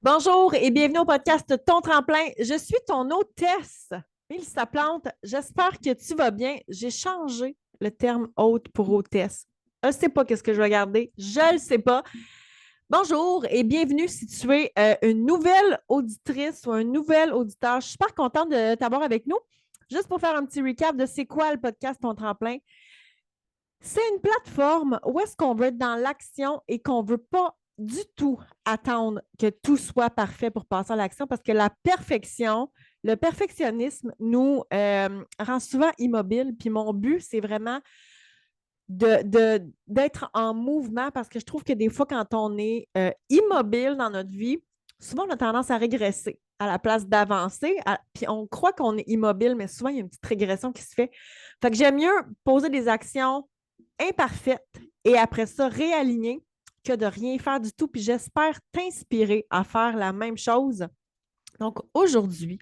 Bonjour et bienvenue au podcast Ton Tremplin. Je suis ton hôtesse, Ton Tremplin. Je suis ton hôtesse, Mélissa Plante. J'espère que tu vas bien. J'ai changé le terme hôte pour hôtesse. Je ne sais pas qu'est-ce que je vais garder. Je ne le sais pas. Bonjour et bienvenue si tu es une nouvelle auditrice ou un nouvel auditeur. Je suis super contente de t'avoir avec nous. Juste pour faire un petit recap de c'est quoi le podcast Ton Tremplin. C'est une plateforme où est-ce qu'on veut être dans l'action et qu'on ne veut pas du tout attendre que tout soit parfait pour passer à l'action parce que la perfection, le perfectionnisme nous rend souvent immobiles. Puis mon but, c'est vraiment d'être en mouvement parce que je trouve que des fois, quand on est immobile dans notre vie, souvent on a tendance à régresser à la place d'avancer. Puis on croit qu'on est immobile, mais souvent il y a une petite régression qui se fait. Fait que j'aime mieux poser des actions imparfaite et après ça, réaligner que de rien faire du tout. Puis j'espère t'inspirer à faire la même chose. Donc aujourd'hui,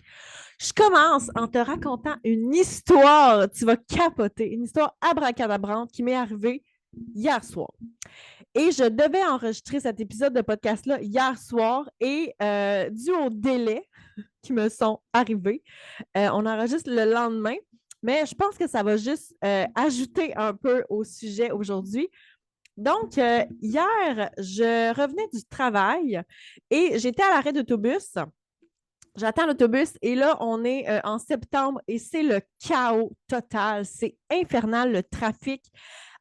je commence en te racontant une histoire. Tu vas capoter, une histoire abracadabrante qui m'est arrivée hier soir. Et je devais enregistrer cet épisode de podcast-là hier soir et dû au délai qui me sont arrivés, on enregistre le lendemain. Mais je pense que ça va juste ajouter un peu au sujet aujourd'hui. Donc, hier, je revenais du travail et j'étais à l'arrêt d'autobus. J'attends l'autobus et là, on est en septembre et c'est le chaos total. C'est infernal, le trafic.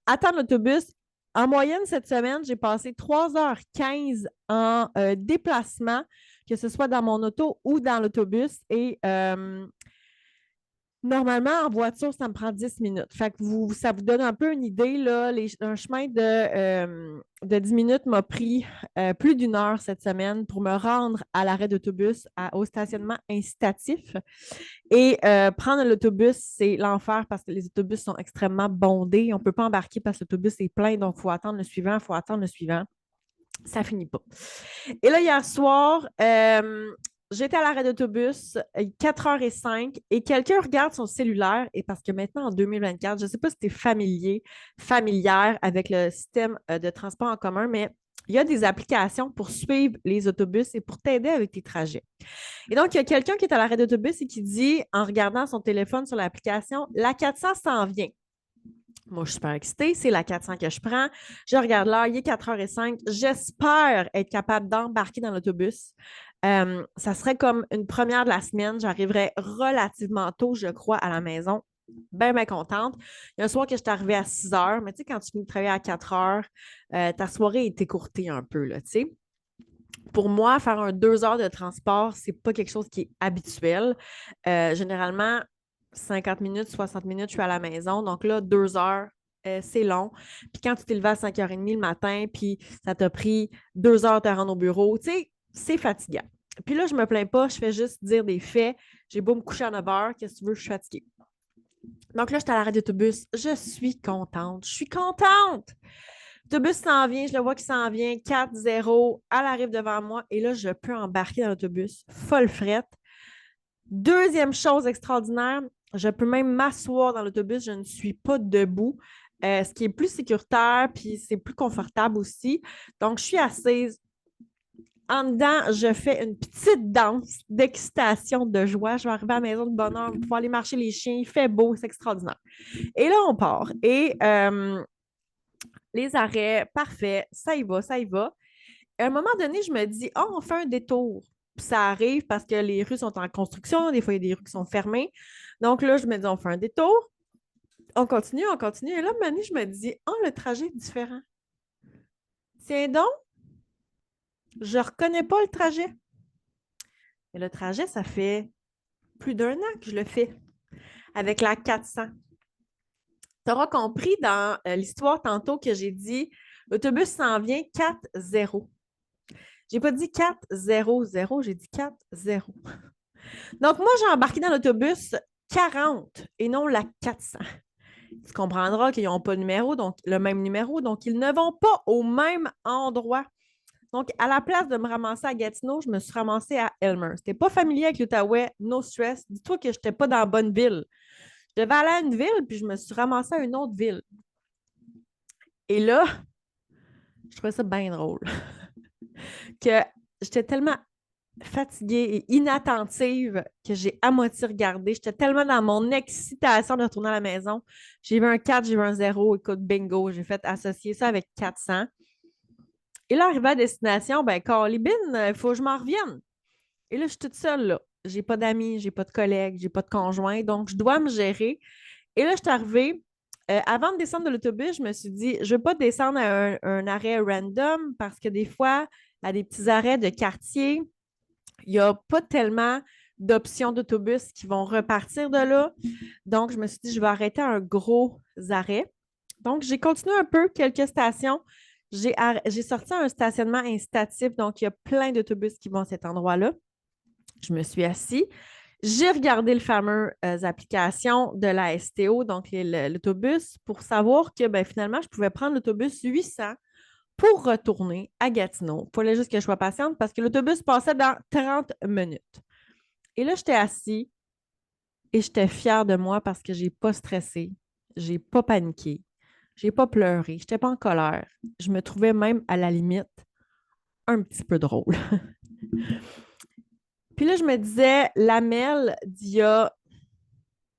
Attendre l'autobus. En moyenne, cette semaine, j'ai passé 3h15 en déplacement, que ce soit dans mon auto ou dans l'autobus. Et normalement, en voiture, ça me prend 10 minutes. Fait que ça vous donne un peu une idée, là. Un chemin de 10 minutes m'a pris plus d'une heure cette semaine pour me rendre à l'arrêt d'autobus, au stationnement incitatif. Et prendre l'autobus, c'est l'enfer parce que les autobus sont extrêmement bondés. On ne peut pas embarquer parce que l'autobus est plein, donc il faut attendre le suivant, il faut attendre le suivant. Ça finit pas. Et là, hier soir, j'étais à l'arrêt d'autobus, 4h05, et quelqu'un regarde son cellulaire, et parce que maintenant, en 2024, je ne sais pas si tu es familière avec le système de transport en commun, mais il y a des applications pour suivre les autobus et pour t'aider avec tes trajets. Et donc, il y a quelqu'un qui est à l'arrêt d'autobus et qui dit, en regardant son téléphone sur l'application, la 400 s'en vient. Moi, je suis super excitée. C'est la 400 que je prends. Je regarde l'heure, il est 4h05. J'espère être capable d'embarquer dans l'autobus. Ça serait comme une première de la semaine. J'arriverai relativement tôt, je crois, à la maison. Bien, bien contente. Il y a un soir que je suis arrivée à 6h, mais tu sais, quand tu finis de travailler à 4h, ta soirée est écourtée un peu, là, tu sais. Pour moi, faire un 2 heures de transport, c'est pas quelque chose qui est habituel. Généralement, 50 minutes, 60 minutes, je suis à la maison. Donc là, 2 heures, c'est long. Puis quand tu t'es levé à 5h30 le matin, puis ça t'a pris 2 heures de te rendre au bureau, tu sais, c'est fatigant. Puis là, je me plains pas, je fais juste dire des faits. J'ai beau me coucher à 9h, qu'est-ce que tu veux, je suis fatiguée. Donc là, j'étais à l'arrêt d'autobus. Je suis contente. Je suis contente. L'autobus s'en vient, je le vois qu'il s'en vient, 4-0, elle arrive devant moi et là, je peux embarquer dans l'autobus, folle frette. Deuxième chose extraordinaire, je peux même m'asseoir dans l'autobus, je ne suis pas debout, ce qui est plus sécuritaire, puis c'est plus confortable aussi. Donc, je suis assise. En dedans, je fais une petite danse d'excitation, de joie. Je vais arriver à la maison de bonne heure, pouvoir aller marcher les chiens, il fait beau, c'est extraordinaire. Et là, on part. Et les arrêts, parfait, ça y va, ça y va. À un moment donné, je me dis, oh, on fait un détour. Puis ça arrive parce que les rues sont en construction, des fois, il y a des rues qui sont fermées. Donc là, je me dis, on fait un détour, on continue, on continue. Et là, à un moment donné, je me dis, oh, le trajet est différent. Tiens donc, je ne reconnais pas le trajet. Et le trajet, ça fait plus d'un an que je le fais avec la 400. Tu auras compris dans l'histoire tantôt que j'ai dit, l'autobus s'en vient 4-0. J'ai pas dit 4-0-0, j'ai dit 4-0. Donc, moi, j'ai embarqué dans l'autobus 40 et non la 400. Tu comprendras qu'ils n'ont pas le même numéro, donc ils ne vont pas au même endroit. Donc, à la place de me ramasser à Gatineau, je me suis ramassée à Elmer. Si tu n'es pas familier avec l'Outaouais, no stress. Dis-toi que je n'étais pas dans la bonne ville. Je devais aller à une ville, puis je me suis ramassée à une autre ville. Et là, je trouvais ça bien drôle. Que j'étais tellement fatiguée et inattentive que j'ai à moitié regardé. J'étais tellement dans mon excitation de retourner à la maison. J'ai vu un 4, j'ai vu un 0. Écoute, bingo, j'ai fait associer ça avec 400. Et là, arrivé à destination, ben, Calibine, il faut que je m'en revienne. Et là, je suis toute seule, là. J'ai pas d'amis, j'ai pas de collègues, j'ai pas de conjoint, donc je dois me gérer. Et là, je suis arrivée. Avant de descendre de l'autobus, je me suis dit, je ne veux pas descendre à un arrêt random parce que des fois, à des petits arrêts de quartier, il n'y a pas tellement d'options d'autobus qui vont repartir de là. Donc, je me suis dit, je vais arrêter à un gros arrêt. Donc, j'ai continué un peu, quelques stations. J'ai sorti un stationnement incitatif, donc il y a plein d'autobus qui vont à cet endroit-là. Je me suis assise. J'ai regardé le fameux application de la STO, donc l'autobus, pour savoir que ben, finalement, je pouvais prendre l'autobus 800 pour retourner à Gatineau. Il fallait juste que je sois patiente parce que l'autobus passait dans 30 minutes. Et là, j'étais assise et j'étais fière de moi parce que je n'ai pas stressé, je n'ai pas paniqué, je n'ai pas pleuré, je n'étais pas en colère. Je me trouvais même à la limite un petit peu drôle. Puis là, je me disais, Lamel d'il y a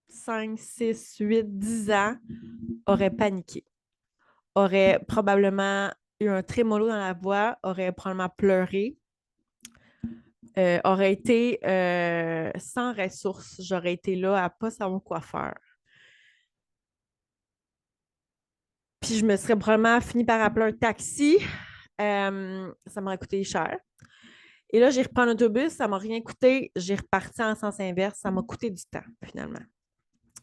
5, 6, 8, 10 ans aurait paniqué, aurait probablement eu un trémolo dans la voix, aurait probablement pleuré, aurait été sans ressources. J'aurais été là à ne pas savoir quoi faire. Puis je me serais probablement fini par appeler un taxi. Ça m'aurait coûté cher. Et là, j'ai repris un autobus, ça ne m'a rien coûté. J'ai reparti en sens inverse, ça m'a coûté du temps, finalement.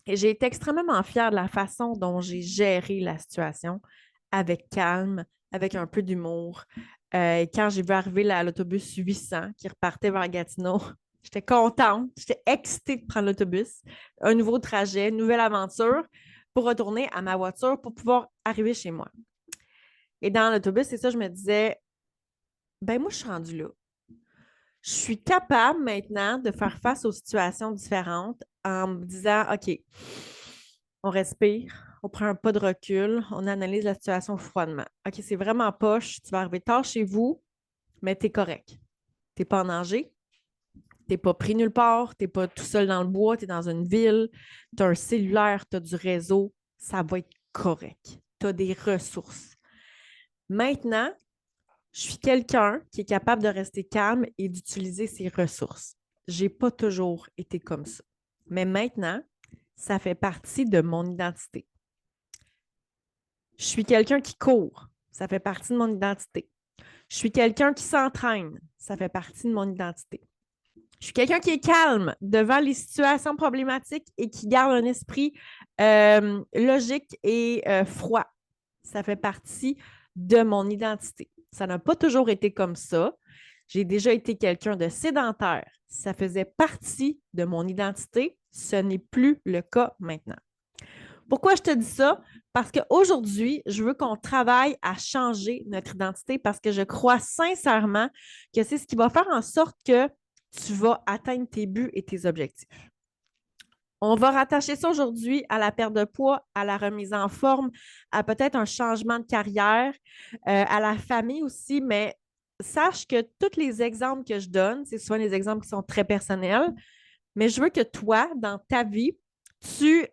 Et j'ai été extrêmement fière de la façon dont j'ai géré la situation, avec calme, avec un peu d'humour. Quand j'ai vu arriver l'autobus 800 qui repartait vers Gatineau, j'étais contente, j'étais excitée de prendre l'autobus. Un nouveau trajet, une nouvelle aventure pour retourner à ma voiture pour pouvoir arriver chez moi. Et dans l'autobus, c'est ça, je me disais, ben moi, je suis rendue là. Je suis capable maintenant de faire face aux situations différentes en me disant, OK, on respire, on prend un pas de recul, on analyse la situation froidement. OK, c'est vraiment poche, tu vas arriver tard chez vous, mais tu es correct. Tu n'es pas en danger, tu n'es pas pris nulle part, tu n'es pas tout seul dans le bois, tu es dans une ville, tu as un cellulaire, tu as du réseau, ça va être correct. Tu as des ressources. Maintenant, je suis quelqu'un qui est capable de rester calme et d'utiliser ses ressources. Je n'ai pas toujours été comme ça. Mais maintenant, ça fait partie de mon identité. Je suis quelqu'un qui court. Ça fait partie de mon identité. Je suis quelqu'un qui s'entraîne. Ça fait partie de mon identité. Je suis quelqu'un qui est calme devant les situations problématiques et qui garde un esprit logique et froid. Ça fait partie de mon identité. Ça n'a pas toujours été comme ça. J'ai déjà été quelqu'un de sédentaire. Ça faisait partie de mon identité. Ce n'est plus le cas maintenant. Pourquoi je te dis ça? Parce qu'aujourd'hui, je veux qu'on travaille à changer notre identité parce que je crois sincèrement que c'est ce qui va faire en sorte que tu vas atteindre tes buts et tes objectifs. On va rattacher ça aujourd'hui à la perte de poids, à la remise en forme, à peut-être un changement de carrière, à la famille aussi, mais sache que tous les exemples que je donne, c'est souvent des exemples qui sont très personnels, mais je veux que toi, dans ta vie, tu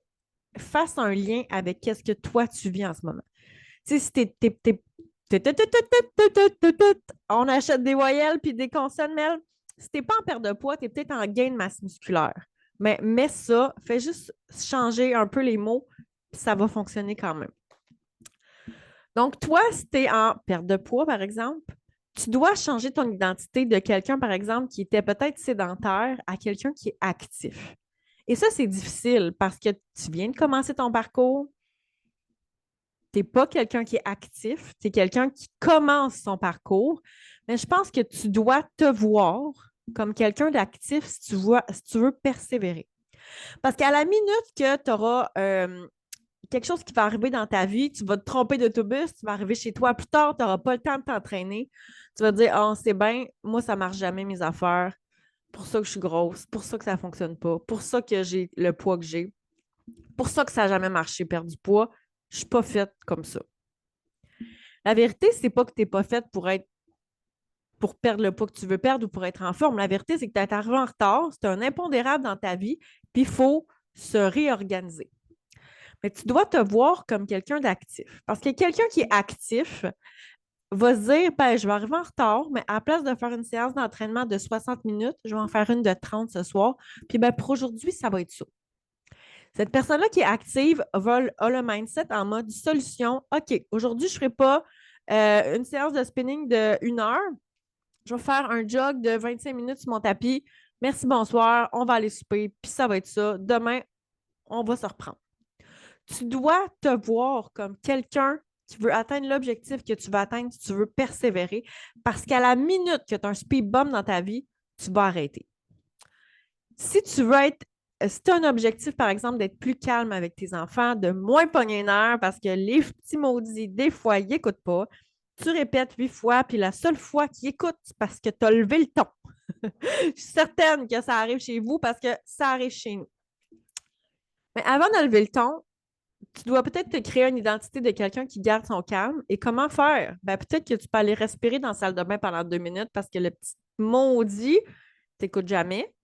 fasses un lien avec qu'est-ce que toi, tu vis en ce moment. Tu sais, si on achète des voyelles puis des consonnes, Mel, si tu n'es pas en perte de poids, tu es peut-être en gain de masse musculaire. Mais mets ça, fais juste changer un peu les mots, puis ça va fonctionner quand même. Donc, toi, si tu es en perte de poids, par exemple, tu dois changer ton identité de quelqu'un, par exemple, qui était peut-être sédentaire à quelqu'un qui est actif. Et ça, c'est difficile parce que tu viens de commencer ton parcours, tu n'es pas quelqu'un qui est actif, tu es quelqu'un qui commence son parcours, mais je pense que tu dois te voir comme quelqu'un d'actif si tu veux persévérer. Parce qu'à la minute que tu auras quelque chose qui va arriver dans ta vie, tu vas te tromper d'autobus, tu vas arriver chez toi plus tard, tu n'auras pas le temps de t'entraîner, tu vas te dire, oh, c'est bien, moi, ça ne marche jamais mes affaires, pour ça que je suis grosse, pour ça que ça ne fonctionne pas, pour ça que j'ai le poids que j'ai, pour ça que ça n'a jamais marché, perdre du poids, je ne suis pas faite comme ça. La vérité, c'est pas que tu n'es pas faite pour être pour perdre le poids que tu veux perdre ou pour être en forme. La vérité, c'est que tu es arrivé en retard, c'est un impondérable dans ta vie, puis il faut se réorganiser. Mais tu dois te voir comme quelqu'un d'actif. Parce que quelqu'un qui est actif va se dire, ben, je vais arriver en retard, mais à la place de faire une séance d'entraînement de 60 minutes, je vais en faire une de 30 ce soir. Puis ben, pour aujourd'hui, ça va être ça. Cette personne-là qui est active a le mindset en mode solution. OK, aujourd'hui, je ne ferai pas une séance de spinning de 1 heure. Je vais faire un jog de 25 minutes sur mon tapis. Merci, bonsoir. On va aller souper, puis ça va être ça. Demain, on va se reprendre. Tu dois te voir comme quelqu'un qui veut atteindre l'objectif que tu veux atteindre si tu veux persévérer, parce qu'à la minute que tu as un speed bump dans ta vie, tu vas arrêter. Si tu veux être, si tu as un objectif, par exemple, d'être plus calme avec tes enfants, de moins pogner un air parce que les petits maudits, des fois, ils n'écoutent pas, tu répètes 8 fois, puis la seule fois qu'ils écoutent, c'est parce que tu as levé le ton. Je suis certaine que ça arrive chez vous parce que ça arrive chez nous. Mais avant de lever le ton, tu dois peut-être te créer une identité de quelqu'un qui garde son calme. Et comment faire? Ben, peut-être que tu peux aller respirer dans la salle de bain pendant 2 minutes parce que le petit maudit t'écoute jamais.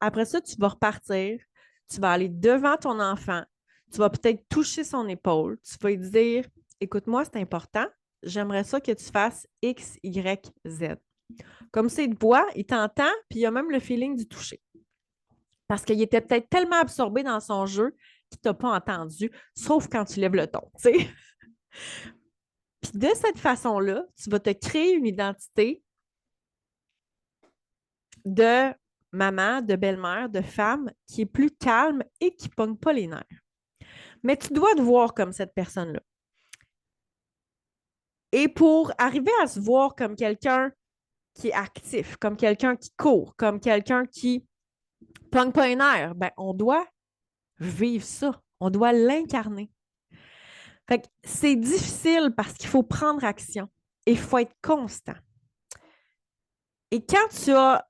Après ça, tu vas repartir. Tu vas aller devant ton enfant. Tu vas peut-être toucher son épaule. Tu vas lui dire, écoute-moi, c'est important. J'aimerais ça que tu fasses X, Y, Z. Comme ça, il te voit, il t'entend, puis il a même le feeling du toucher. Parce qu'il était peut-être tellement absorbé dans son jeu qu'il ne t'a pas entendu, sauf quand tu lèves le ton. T'sais. Puis de cette façon-là, tu vas te créer une identité de maman, de belle-mère, de femme qui est plus calme et qui ne pogne pas les nerfs. Mais tu dois te voir comme cette personne-là. Et pour arriver à se voir comme quelqu'un qui est actif, comme quelqu'un qui court, comme quelqu'un qui ne pogne pas les nerfs, ben, on doit vivre ça. On doit l'incarner. Fait que c'est difficile parce qu'il faut prendre action et il faut être constant. Et quand tu as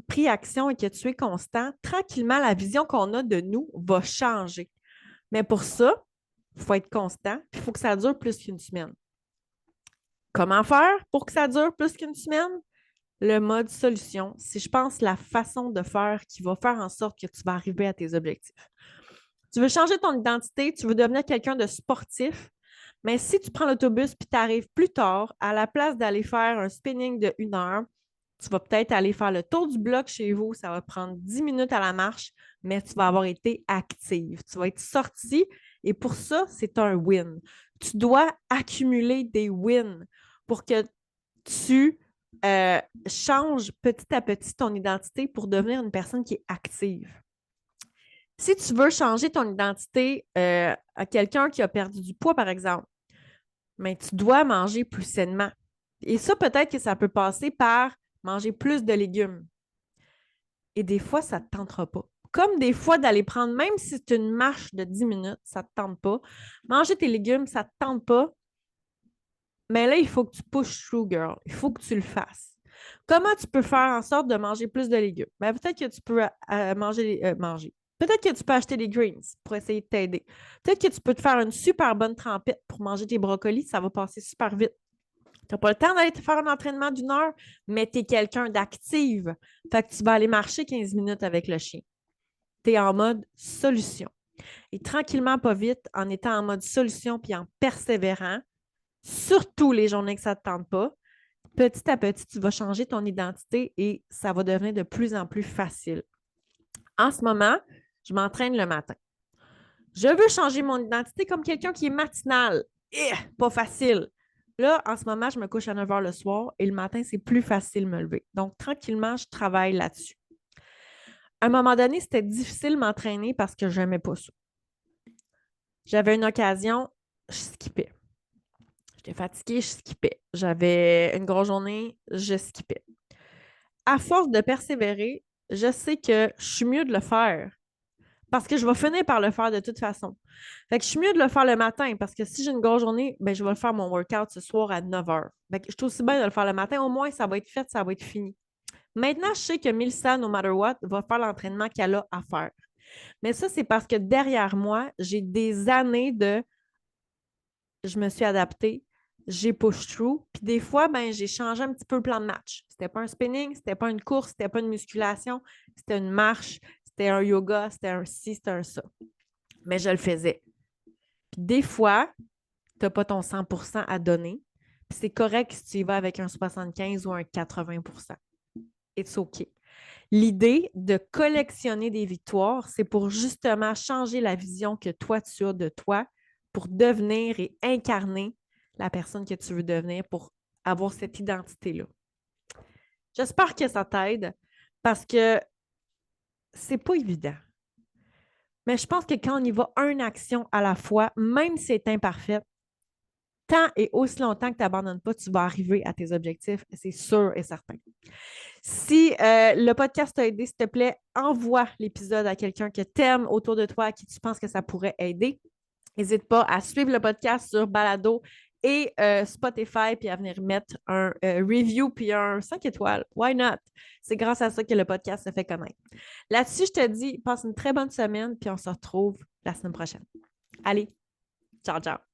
pris action et que tu es constant, tranquillement, la vision qu'on a de nous va changer. Mais pour ça, il faut être constant, puis il faut que ça dure plus qu'une semaine. Comment faire pour que ça dure plus qu'une semaine? Le mode solution, c'est, je pense, la façon de faire qui va faire en sorte que tu vas arriver à tes objectifs. Tu veux changer ton identité, tu veux devenir quelqu'un de sportif, mais si tu prends l'autobus puis tu arrives plus tard, à la place d'aller faire un spinning de 1 heure, tu vas peut-être aller faire le tour du bloc chez vous. Ça va prendre 10 minutes à la marche, mais tu vas avoir été active. Tu vas être sortie et pour ça, c'est un win. Tu dois accumuler des wins pour que tu changes petit à petit ton identité pour devenir une personne qui est active. Si tu veux changer ton identité à quelqu'un qui a perdu du poids, par exemple, mais tu dois manger plus sainement. Et ça, peut-être que ça peut passer par manger plus de légumes. Et des fois, ça ne te tentera pas. Comme des fois, d'aller prendre, même si c'est une marche de 10 minutes, ça ne te tente pas. Manger tes légumes, ça ne te tente pas. Mais là, il faut que tu pushes through, girl. Il faut que tu le fasses. Comment tu peux faire en sorte de manger plus de légumes? Ben, peut-être que tu peux manger. Peut-être que tu peux acheter des greens pour essayer de t'aider. Peut-être que tu peux te faire une super bonne trempette pour manger tes brocolis. Ça va passer super vite. Tu n'as pas le temps d'aller te faire un entraînement d'1 heure, mais tu es quelqu'un d'active. Fait que tu vas aller marcher 15 minutes avec le chien. Tu es en mode solution. Et tranquillement, pas vite, en étant en mode solution puis en persévérant, surtout les journées que ça ne te tente pas, petit à petit, tu vas changer ton identité et ça va devenir de plus en plus facile. En ce moment, je m'entraîne le matin. Je veux changer mon identité comme quelqu'un qui est matinal. Pas facile. Là, en ce moment, je me couche à 9 h le soir et le matin, c'est plus facile de me lever. Donc, tranquillement, je travaille là-dessus. À un moment donné, c'était difficile de m'entraîner parce que je n'aimais pas ça. J'avais une occasion, je skippais. J'étais fatiguée, je skippais. J'avais une grosse journée, je skippais. À force de persévérer, je sais que je suis mieux de le faire parce que je vais finir par le faire de toute façon. Fait que je suis mieux de le faire le matin parce que si j'ai une grosse journée, ben, je vais le faire mon workout ce soir à 9 h. Fait que je suis aussi bien de le faire le matin. Au moins, ça va être fait, ça va être fini. Maintenant, je sais que Mélissa, no matter what, va faire l'entraînement qu'elle a à faire. Mais ça, c'est parce que derrière moi, j'ai des années de je me suis adaptée, j'ai push through. Puis des fois, ben, j'ai changé un petit peu le plan de match. C'était pas un spinning, c'était pas une course, c'était pas une musculation, c'était une marche, c'était un yoga, c'était un ci, c'était un ça. Mais je le faisais. Puis des fois, tu n'as pas ton 100% à donner. Puis c'est correct si tu y vas avec un 75 ou un 80%. It's OK. L'idée de collectionner des victoires, c'est pour justement changer la vision que toi, tu as de toi pour devenir et incarner la personne que tu veux devenir pour avoir cette identité-là. J'espère que ça t'aide parce que c'est pas évident. Mais je pense que quand on y va une action à la fois, même si c'est imparfait, tant et aussi longtemps que tu n'abandonnes pas, tu vas arriver à tes objectifs, c'est sûr et certain. Si le podcast t'a aidé, s'il te plaît, envoie l'épisode à quelqu'un que tu aimes autour de toi, à qui tu penses que ça pourrait aider. N'hésite pas à suivre le podcast sur Balado et Spotify, puis à venir mettre un review puis un 5 étoiles. Why not? C'est grâce à ça que le podcast se fait connaître. Là-dessus, je te dis, passe une très bonne semaine, puis on se retrouve la semaine prochaine. Allez, ciao, ciao!